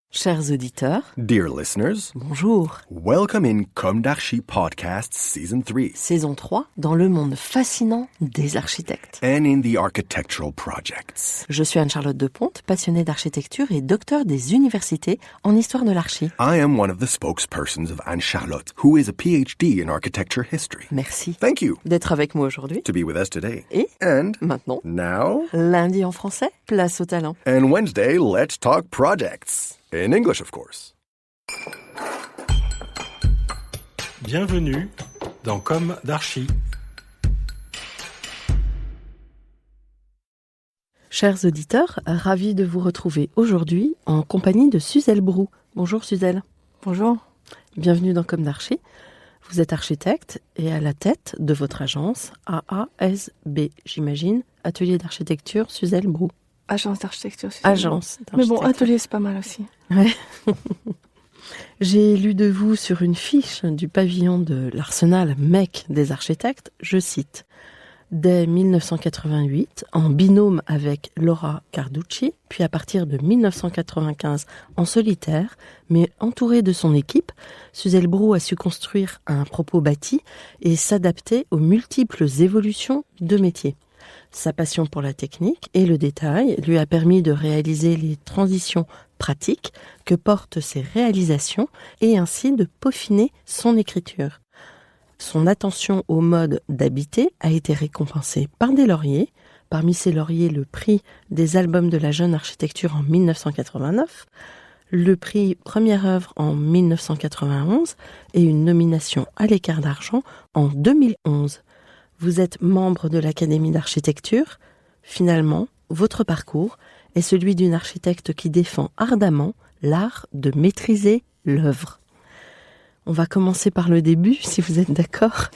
Chers auditeurs, Dear listeners, bonjour. welcome in Comme d'Archi Podcast Season 3 Saison 3, dans le monde fascinant des architectes. and in the architectural projects. Je suis Anne-Charlotte Deponte, passionnée d'architecture et docteur des universités en histoire de l'archi. I am one of the spokespersons of Anne-Charlotte, who is a PhD in architecture history. Merci Thank you d'être avec moi aujourd'hui. to be with us today. Et And maintenant, now, lundi en français, place au talent. and Wednesday, let's talk projects. In English, of course. Bienvenue dans Comme d'Archi. Chers auditeurs, ravis de vous retrouver aujourd'hui en compagnie de Suzelle Brou. Bonjour Suzelle. Bonjour. Bienvenue dans Comme d'Archi. Vous êtes architecte et à la tête de votre agence AASB, j'imagine, Atelier d'architecture Suzelle Brou. Agence d'architecture. Agence Mais bon, d'architecture. atelier, c'est pas mal aussi. Ouais. J'ai lu de vous sur une fiche du pavillon de l'Arsenal Mecque des architectes, je cite, « Dès 1988, en binôme avec Laura Carducci, puis à partir de 1995 en solitaire, mais entourée de son équipe, Suzelle Brou a su construire un propos bâti et s'adapter aux multiples évolutions de métier. Sa passion pour la technique et le détail lui a permis de réaliser les transitions pratiques que portent ses réalisations et ainsi de peaufiner son écriture. Son attention au mode d'habiter a été récompensée par des lauriers, parmi ces lauriers le prix des albums de la jeune architecture en 1989, le prix Première œuvre en 1991 et une nomination à l'écart d'argent en 2011. Vous êtes membre de l'Académie d'architecture. Finalement, votre parcours est celui d'une architecte qui défend ardemment l'art de maîtriser l'œuvre. On va commencer par le début, si vous êtes d'accord.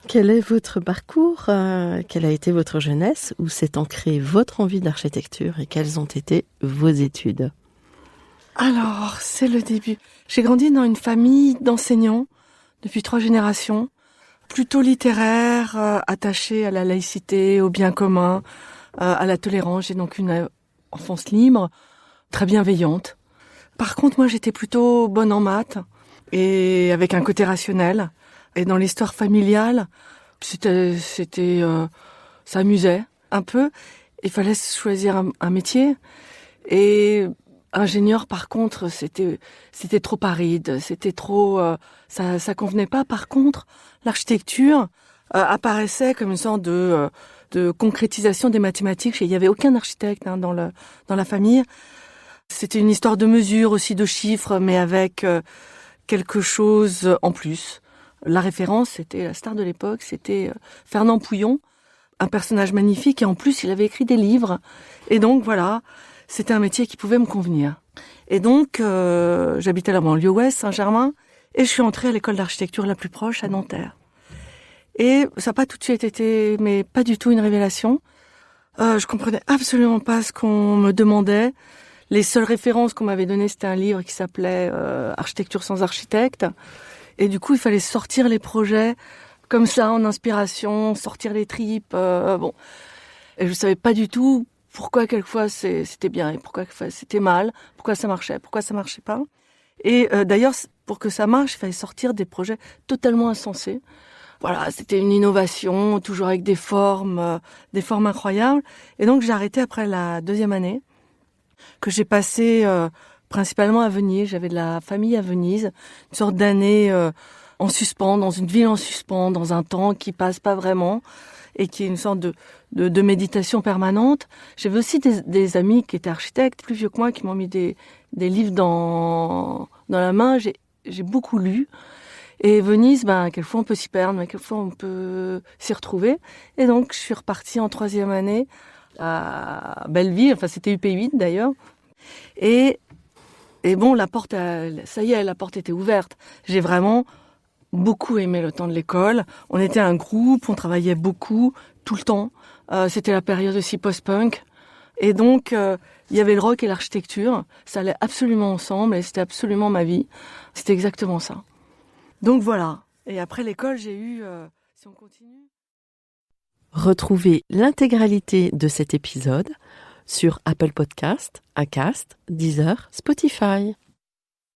Quel est votre parcours ? Quelle a été votre jeunesse ? Où s'est ancrée votre envie d'architecture et quelles ont été vos études ? Alors, c'est le début. J'ai grandi dans une famille d'enseignants depuis 3 générations, plutôt littéraire, attachée à la laïcité, au bien commun, à la tolérance. J'ai donc une enfance libre, très bienveillante. Par contre, moi, j'étais plutôt bonne en maths et avec un côté rationnel. Et dans l'histoire familiale, ça amusait un peu. Il fallait choisir un métier. Et ingénieur, par contre, c'était trop aride, c'était trop, ça convenait pas. Par contre, l'architecture apparaissait comme une sorte de concrétisation des mathématiques. Il y avait aucun architecte dans la famille. C'était une histoire de mesure aussi, de chiffres, mais avec quelque chose en plus. La référence, c'était la star de l'époque, c'était Fernand Pouillon, un personnage magnifique, et en plus, il avait écrit des livres. Et donc, voilà, c'était un métier qui pouvait me convenir. Et donc, j'habitais à la banlieue ouest, Saint-Germain, et je suis entrée à l'école d'architecture la plus proche, à Nanterre. Et ça n'a pas tout de suite été, mais pas du tout une révélation. Je comprenais absolument pas ce qu'on me demandait. Les seules références qu'on m'avait données, c'était un livre qui s'appelait Architecture sans architecte. Et du coup, il fallait sortir les projets comme ça, en inspiration, sortir les tripes. Bon. Et je savais pas du tout pourquoi quelquefois c'était bien et pourquoi quelquefois c'était mal, pourquoi ça marchait pas. Et d'ailleurs, pour que ça marche, il fallait sortir des projets totalement insensés. Voilà, c'était une innovation, toujours avec des formes incroyables. Et donc, j'ai arrêté après la 2e année, que j'ai passée principalement à Venise. J'avais de la famille à Venise, une sorte d'année en suspens, dans une ville en suspens, dans un temps qui passe pas vraiment, et qui est une sorte de méditation permanente. J'avais aussi des amis qui étaient architectes, plus vieux que moi, qui m'ont mis des livres dans la main. J'ai beaucoup lu. Et Venise, quelquefois on peut s'y perdre, mais quelquefois on peut s'y retrouver. Et donc, je suis repartie en 3e année à Belleville, enfin c'était UP8 d'ailleurs. Et bon, la porte était ouverte. J'ai vraiment beaucoup aimé le temps de l'école. On était un groupe, on travaillait beaucoup, tout le temps. C'était la période aussi post-punk. Et donc, il y avait le rock et l'architecture. Ça allait absolument ensemble et c'était absolument ma vie. C'était exactement ça. Donc voilà. Et après l'école, j'ai eu... si on continue... Retrouvez l'intégralité de cet épisode sur Apple Podcast, Acast, Deezer, Spotify.